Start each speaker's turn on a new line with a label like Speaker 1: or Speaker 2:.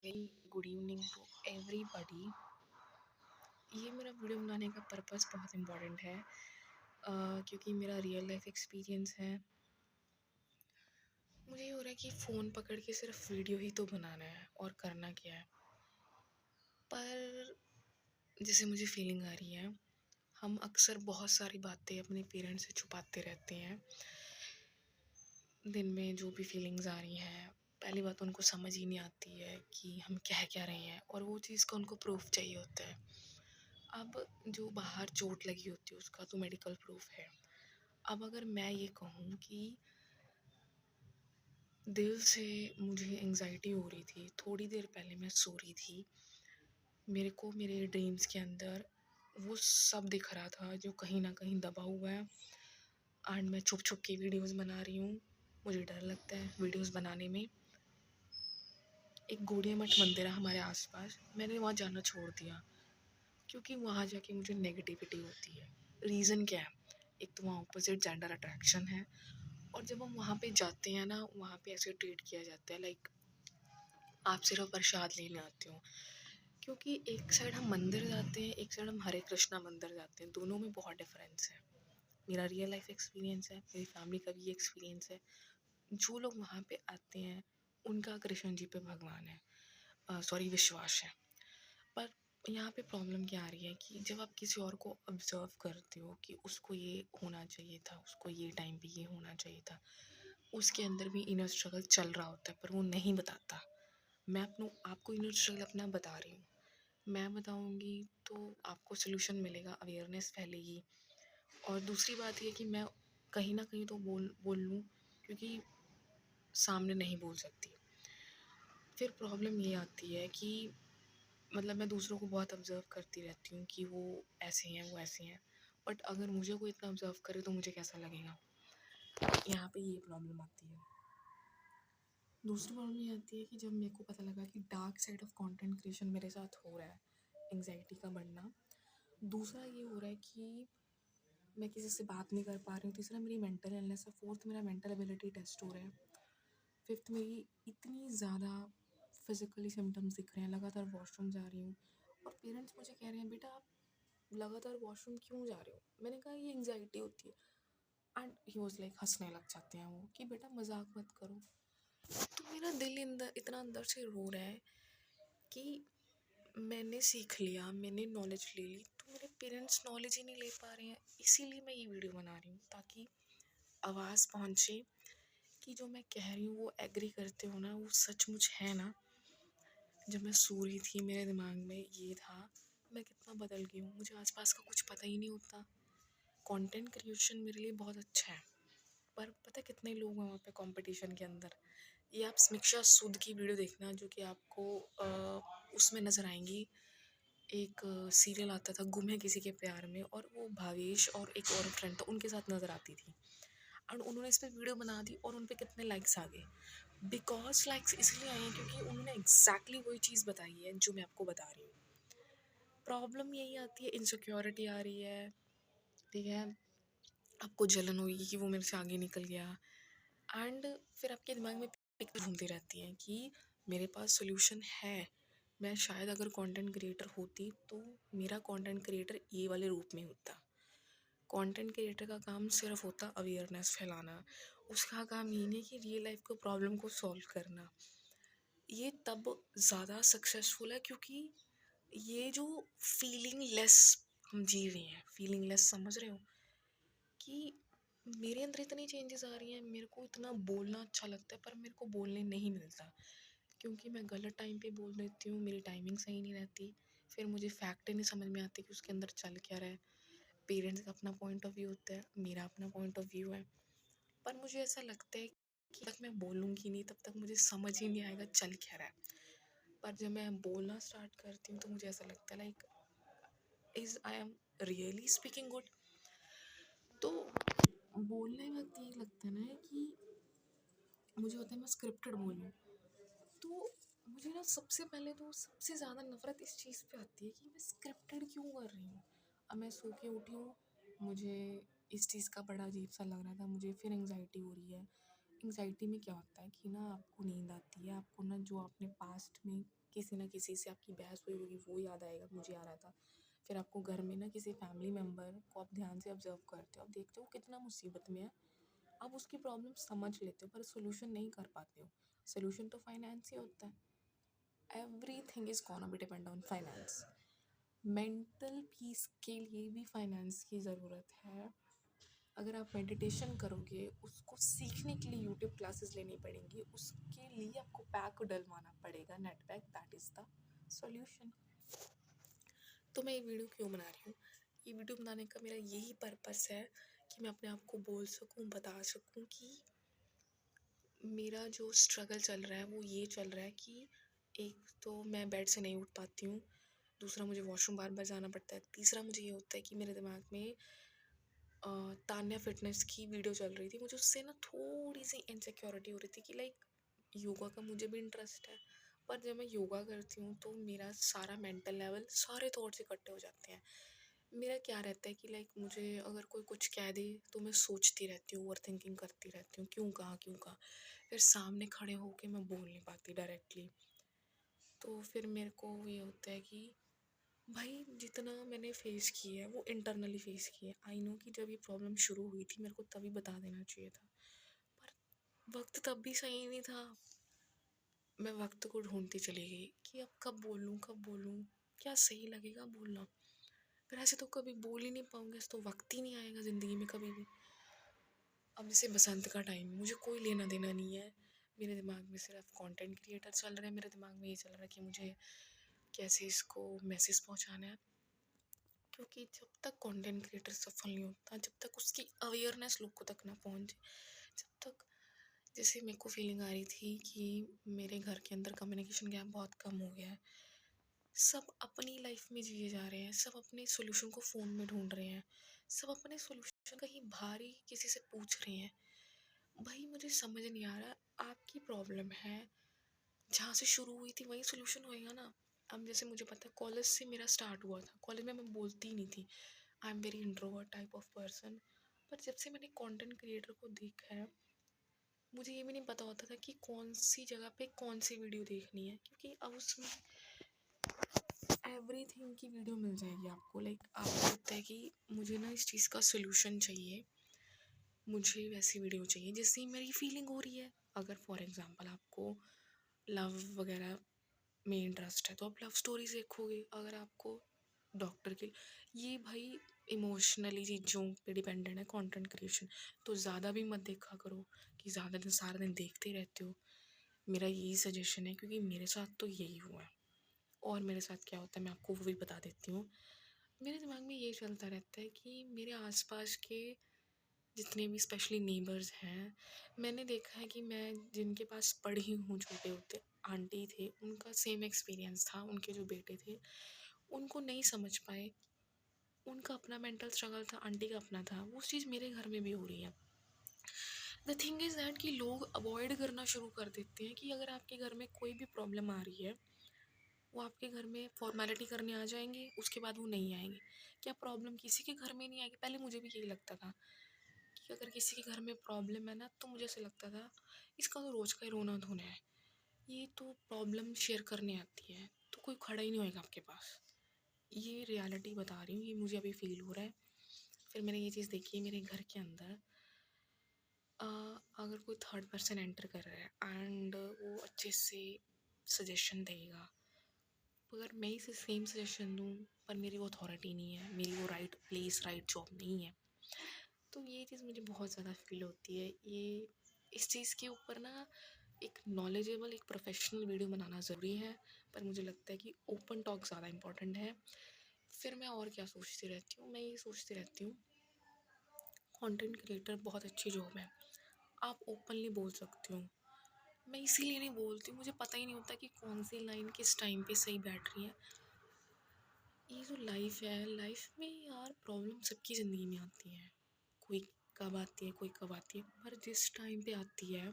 Speaker 1: Very good evening to everybody. ये मेरा video बनाने का पर्पस बहुत इम्पोर्टेंट है, क्योंकि मेरा रियल लाइफ एक्सपीरियंस है। मुझे ये हो रहा है कि फ़ोन पकड़ के सिर्फ वीडियो ही तो बनाना है और करना क्या है। पर जैसे मुझे फीलिंग आ रही है, हम अक्सर बहुत सारी बातें अपने पेरेंट्स से छुपाते रहते हैं। दिन में जो भी फीलिंग्स आ रही हैं, पहली बात उनको समझ ही नहीं आती है कि हम कह क्या रहे हैं, और वो चीज़ का उनको प्रूफ चाहिए होता है। अब जो बाहर चोट लगी होती है उसका तो मेडिकल प्रूफ है। अब अगर मैं ये कहूँ कि दिल से मुझे एंग्जाइटी हो रही थी, थोड़ी देर पहले मैं सो रही थी, मेरे को मेरे ड्रीम्स के अंदर वो सब दिख रहा था जो कहीं ना कहीं दबा हुआ है। एंड मैं छुप छुप के वीडियोस बना रही हूँ। मुझे डर लगता है वीडियोस बनाने में। एक गौड़िया मठ मंदिर है हमारे आसपास, मैंने वहाँ जाना छोड़ दिया क्योंकि वहाँ जाके मुझे नेगेटिविटी होती है। रीज़न क्या है? एक तो वहाँ ऑपोजिट जेंडर अट्रैक्शन है, और जब हम वहाँ पे जाते हैं ना, वहाँ पे ऐसे ट्रीट किया जाता है लाइक आप सिर्फ प्रसाद लेने आते हो। क्योंकि एक साइड हम मंदिर जाते हैं, एक साइड हम हरे कृष्णा मंदिर जाते हैं, दोनों में बहुत डिफरेंस है। मेरा रियल लाइफ एक्सपीरियंस है, मेरी फैमिली का भी एक्सपीरियंस है। जो लोग वहाँ पे आते हैं उनका कृष्ण जी पे भगवान है, सॉरी विश्वास है। पर यहाँ पे प्रॉब्लम क्या आ रही है कि जब आप किसी और को ऑब्जर्व करते हो कि उसको ये होना चाहिए था, उसको ये टाइम पे ये होना चाहिए था, उसके अंदर भी इनर स्ट्रगल चल रहा होता है पर वो नहीं बताता। मैं अपनों आपको इनर स्ट्रगल अपना बता रही हूँ। मैं बताऊँगी तो आपको सॉल्यूशन मिलेगा, अवेयरनेस फैलेगी। और दूसरी बात ये कि मैं कहीं न कहीं तो बोल लूँ, क्योंकि सामने नहीं बोल सकती। फिर प्रॉब्लम ये आती है कि मतलब मैं दूसरों को बहुत ऑब्ज़र्व करती रहती हूँ कि वो ऐसे हैं, वो ऐसे हैं। बट अगर मुझे कोई इतना ऑब्ज़र्व करे तो मुझे कैसा लगेगा? यहाँ पे ये प्रॉब्लम आती है। दूसरी प्रॉब्लम ये आती है कि जब मेरे को पता लगा कि dark side of content creation मेरे साथ हो रहा है, एंग्जाइटी का बढ़ना। दूसरा ये हो रहा है कि मैं किसी से बात नहीं कर पा रही हूँ। तीसरा मेरी मेंटल इलनेस है। फोर्थ मेरा मेंटल एबिलिटी टेस्ट हो रहा है। फिफ्थ मेरी इतनी ज़्यादा फिजिकली सिम्टम्स दिख रहे हैं, लगातार वॉशरूम जा रही हूँ। और पेरेंट्स मुझे कह रहे हैं, बेटा आप लगातार वॉशरूम क्यों जा रहे हो? मैंने कहा ये एंग्जाइटी होती है। एंड ही वाज लाइक, हंसने लग जाते हैं वो कि बेटा मजाक मत करो। तो मेरा दिल अंदर इतना अंदर से रो रहा है कि मैंने सीख लिया, मैंने नॉलेज ले ली, तो मेरे पेरेंट्स नॉलेज ही नहीं ले पा रहे हैं। इसीलिए मैं ये वीडियो बना रही हूँ, ताकि आवाज़ पहुँचे कि जो मैं कह रही हूँ वो एग्री करते हो ना, वो सचमुच है ना। जब मैं सो रही थी मेरे दिमाग में ये था, मैं कितना बदल गई हूँ, मुझे आसपास का कुछ पता ही नहीं होता। कंटेंट क्रिएशन मेरे लिए बहुत अच्छा है, पर पता है कितने लोग हैं वहाँ पे कंपटीशन के अंदर। ये आप समीक्षा सूद की वीडियो देखना, जो कि आपको उसमें नज़र आएंगी। एक सीरियल आता था गुम है किसी के प्यार में, और वो भावेश और एक और फ्रेंड था, उनके साथ नज़र आती थी। एंड उन्होंने इस पर वीडियो बना दी और उन पर कितने लाइक्स आ गए। बिकॉज लाइक्स इसलिए आए हैं क्योंकि उन्होंने एग्जैक्टली वही चीज़ बताई है जो मैं आपको बता रही हूँ। प्रॉब्लम यही आती है, इनसिक्योरिटी आ रही है, ठीक है। आपको जलन होगी कि वो मेरे से आगे निकल गया। एंड फिर आपके दिमाग में पिक घूमती रहती है कि मेरे पास सोल्यूशन है। मैं शायद अगर कंटेंट क्रिएटर होती तो मेरा कंटेंट क्रिएटर ये वाले रूप में होता। कंटेंट क्रिएटर का काम सिर्फ होता अवेयरनेस फैलाना। उसका काम ये नहीं कि रियल लाइफ को प्रॉब्लम को सॉल्व करना। ये तब ज़्यादा सक्सेसफुल है क्योंकि ये जो फीलिंग लेस हम जी रहे हैं, फीलिंग लेस, समझ रहे हो कि मेरे अंदर इतनी चेंजेस आ रही हैं। मेरे को इतना बोलना अच्छा लगता है पर मेरे को बोलने नहीं मिलता, क्योंकि मैं गलत टाइम पे बोल देती हूँ, मेरी टाइमिंग सही नहीं रहती। फिर मुझे फैक्ट ही नहीं समझ में आती कि उसके अंदर चल क्या रहा है। पेरेंट्स का अपना पॉइंट ऑफ व्यू होता है, मेरा अपना पॉइंट ऑफ व्यू है। पर मुझे ऐसा लगता है कि तक मैं बोलूँगी नहीं तब तक मुझे समझ ही नहीं आएगा चल क्या रहा है। पर जब मैं बोलना स्टार्ट करती हूँ तो मुझे ऐसा लगता है like, is I am really speaking good. तो बोलने वक्त ये लगता है ना कि मुझे होता है मैं स्क्रिप्टेड बोलूँ। तो मुझे ना सबसे पहले तो सबसे ज़्यादा नफ़रत इस चीज़ पे आती है कि मैं स्क्रिप्टेड क्यों कर रही हूँ। अब मैं सो के उठी हूँ, मुझे इस चीज़ का बड़ा अजीब सा लग रहा था, मुझे फिर एंग्जाइटी हो रही है। एंग्जाइटी में क्या होता है कि ना आपको नींद आती है, आपको ना जो आपने पास्ट में किसी ना किसी से आपकी बहस हुई होगी, वो याद आएगा, मुझे आ रहा था। फिर आपको घर में ना किसी फैमिली मेम्बर को आप ध्यान से ऑब्जर्व करते हो, आप देखते हो कितना मुसीबत में है, आप उसकी प्रॉब्लम समझ लेते हो पर सोल्यूशन नहीं कर पाते हो। सोल्यूशन तो फाइनेंस ही होता है। Everything is gonna be depend on finance. Mental peace के लिए भी फाइनेंस की ज़रूरत है। अगर आप मेडिटेशन करोगे, उसको सीखने के लिए यूट्यूब क्लासेस लेनी पड़ेंगी, उसके लिए आपको पैक डलवाना पड़ेगा, net pack, that is the solution. तो मैं ये वीडियो क्यों बना रही हूँ? ये वीडियो बनाने का मेरा यही पर्पस है कि मैं अपने आप को बोल सकूँ, बता सकूँ कि मेरा जो स्ट्रगल चल रहा है वो ये चल रहा है कि एक तो मैं बेड से नहीं उठ पाती हूँ, दूसरा मुझे वॉशरूम बार बार जाना पड़ता है, तीसरा मुझे ये होता है कि मेरे दिमाग में तान्या फिटनेस की वीडियो चल रही थी, मुझे उससे ना थोड़ी सी इनसिक्योरिटी हो रही थी कि लाइक योगा का मुझे भी इंटरेस्ट है, पर जब मैं योगा करती हूँ तो मेरा सारा मेंटल लेवल, सारे थॉट्स इकट्ठे हो जाते हैं। मेरा क्या रहता है कि लाइक मुझे अगर कोई कुछ कह दे तो मैं सोचती रहती हूँ, ओवर थिंकिंग करती रहती हूँ, क्यों कहा क्यों कहा, फिर सामने खड़े होके मैं बोल नहीं पाती डायरेक्टली। तो फिर मेरे को ये होता है कि भाई जितना मैंने फेस किया है वो इंटरनली फेस किया है। आई नो कि जब ये प्रॉब्लम शुरू हुई थी मेरे को तभी बता देना चाहिए था, पर वक्त तब भी सही नहीं था। मैं वक्त को ढूंढती चली गई कि अब कब बोलूँ, क्या सही लगेगा बोलना। फिर ऐसे तो कभी बोल ही नहीं पाऊंगी, ऐसे तो वक्त ही नहीं आएगा ज़िंदगी में कभी भी। अब जैसे बसंत का टाइम, मुझे कोई लेना देना नहीं है, मेरे दिमाग में सिर्फ कंटेंट क्रिएटर चल रहे हैं, मेरे दिमाग में ये चल रहा है कि मुझे कैसे इसको मैसेज पहुंचाना है। क्योंकि जब तक कंटेंट क्रिएटर सफल नहीं होता, जब तक उसकी अवेयरनेस लोगों तक ना पहुंचे, जब तक, जैसे मेरे को फीलिंग आ रही थी कि मेरे घर के अंदर कम्युनिकेशन गैप बहुत कम हो गया है, सब अपनी लाइफ में जिए जा रहे हैं, सब अपने सॉल्यूशन को फ़ोन में ढूंढ रहे हैं, सब अपने सॉल्यूशन कहीं बाहर ही किसी से पूछ रहे हैं। भाई मुझे समझ नहीं आ रहा, आपकी प्रॉब्लम है, जहाँ से शुरू हुई थी वहीं सॉल्यूशन होएगा ना। अब जैसे मुझे पता है कॉलेज से मेरा स्टार्ट हुआ था, कॉलेज में मैं बोलती ही नहीं थी, I am very introvert type of person. पर जब से मैंने कंटेंट क्रिएटर को देखा है, मुझे ये भी नहीं पता होता था कि कौन सी जगह पे कौन सी वीडियो देखनी है, क्योंकि अब उसमें एवरीथिंग की वीडियो मिल जाएगी आपको। लाइक आपको लगता है कि मुझे ना इस चीज़ का सोल्यूशन चाहिए, मुझे वैसी वीडियो चाहिए जैसी मेरी फीलिंग हो रही है। अगर फॉर एग्जांपल आपको लव वगैरह में इंटरेस्ट है तो आप लव स्टोरीज देखोगे। अगर आपको डॉक्टर के, ये भाई इमोशनली चीज़ों पे डिपेंडेंट है कंटेंट क्रिएशन। तो ज़्यादा भी मत देखा करो कि ज़्यादा दिन सारा दिन देखते रहते हो, मेरा यही सजेशन है, क्योंकि मेरे साथ तो यही हुआ है। और मेरे साथ क्या होता है मैं आपको वो भी बता देती हूँ। मेरे दिमाग में ये चलता रहता है कि मेरे आसपास के जितने भी स्पेशली नेबर्स हैं, मैंने देखा है कि मैं जिनके पास पढ़ी हूँ छोटे होते, आंटी थे, उनका सेम एक्सपीरियंस था, उनके जो बेटे थे उनको नहीं समझ पाए, उनका अपना मेंटल स्ट्रगल था, आंटी का अपना था, वो चीज़ मेरे घर में भी हो रही है। द थिंग इज़ दैट कि लोग अवॉइड करना शुरू कर देते हैं कि अगर आपके घर में कोई भी प्रॉब्लम आ रही है, वो आपके घर में फॉर्मेलिटी करने आ जाएंगे, उसके बाद वो नहीं आएंगे। क्या प्रॉब्लम किसी के घर में नहीं आएगी? पहले मुझे भी यही लगता था कि अगर किसी के घर में प्रॉब्लम है ना, तो मुझे ऐसा लगता था इसका तो रोज़ का ही रोना धोना है, ये तो प्रॉब्लम शेयर करने आती है, तो कोई खड़ा ही नहीं होएगा आपके पास। ये रियलिटी बता रही हूँ, ये मुझे अभी फील हो रहा है। फिर मैंने ये चीज़ देखी है मेरे घर के अंदर, अगर कोई थर्ड पर्सन एंटर कर रहा है एंड वो अच्छे से सजेशन देगा, अगर मैं इसे सेम सजेशन दूँ पर मेरी वो अथॉरिटी नहीं है, मेरी वो राइट प्लेस राइट जॉब नहीं है, तो ये चीज़ मुझे बहुत ज़्यादा फील होती है। ये इस चीज़ के ऊपर ना एक नॉलेजेबल, एक प्रोफेशनल वीडियो बनाना ज़रूरी है, पर मुझे लगता है कि ओपन टॉक ज़्यादा इंपॉर्टेंट है। फिर मैं और क्या सोचती रहती हूँ, मैं ये सोचती रहती हूँ कंटेंट क्रिएटर बहुत अच्छी जॉब है, आप ओपनली बोल सकते हो। मैं इसीलिए नहीं बोलती, मुझे पता ही नहीं होता कि कौन सी लाइन किस टाइम पे सही बैठ रही है। ये जो लाइफ है, लाइफ में यार प्रॉब्लम सबकी ज़िंदगी में आती है, कोई कब आती है कोई कब आती है, पर जिस टाइम पे आती है